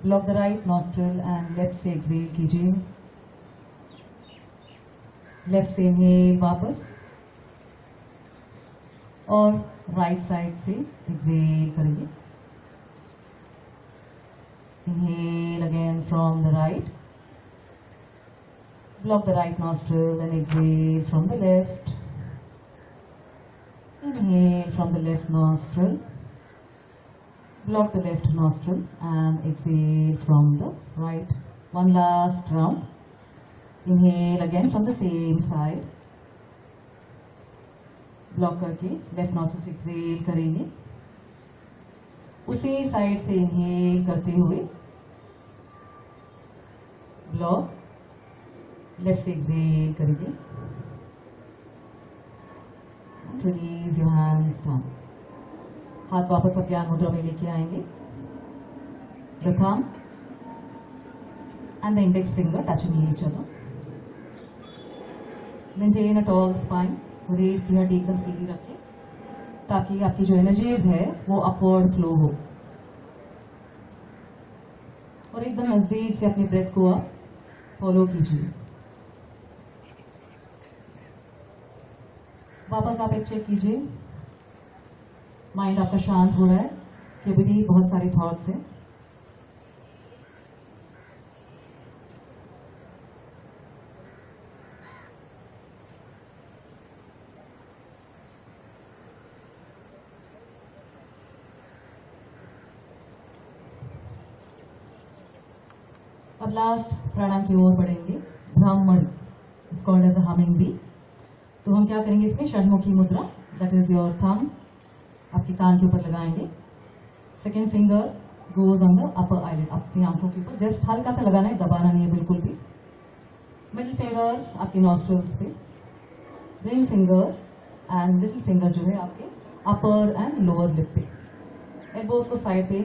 Block the right nostril and left से Excel कीजिए। Left से इनहेल वापस और राइट साइड से एक्सेल करेंगे। Inhale again from the right, block the right nostril and exhale from the left. Inhale from the left nostril, block the left nostril and exhale from the right. One last round. Inhale again from the same side, block करके left nostril से exhale करेंगे। उसी side से inhale करते हुए block, left से Excel करेंगे। Release your hands down. हाथ वापस आप ज्ञान मुद्रा में लेके आएंगे। The thumb and the index finger touching each other. Maintain a tall spine. रीढ़ की हड्डी एकदम सीधी रखें ताकि आपकी जो एनर्जीज है वो अपवर्ड फ्लो हो। और एकदम नजदीक से अपनी ब्रेथ को आप फॉलो कीजिए। वापस आप एक चेक कीजिए, माइंड आपका शांत हो रहा है कि अभी भी बहुत सारे थॉट्स हैं। अब लास्ट प्राणायाम की ओर बढ़ेंगे। Brahman is called as a humming bee. तो हम क्या करेंगे इसमें षडमुखी मुद्रा, दैट इज योर थंब आपके कान के ऊपर लगाएंगे। Second finger goes on the upper eyelid, अपनी आंखों के ऊपर जस्ट हल्का सा लगाना है, दबाना नहीं है बिल्कुल भी। मिडिल फिंगर आपके नॉस्ट्रल्स पे, ring finger and little finger जो है आपके अपर एंड लोअर लिप पे। एल्बोज को साइड पे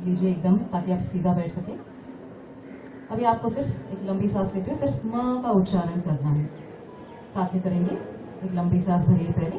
लीजिए एकदम ताकि आप सीधा बैठ सके। अभी आपको सिर्फ एक लंबी सांस लेते हुए सिर्फ म का उच्चारण करना है। साथ में करेंगे एक लंबी सांस भरिए पहले।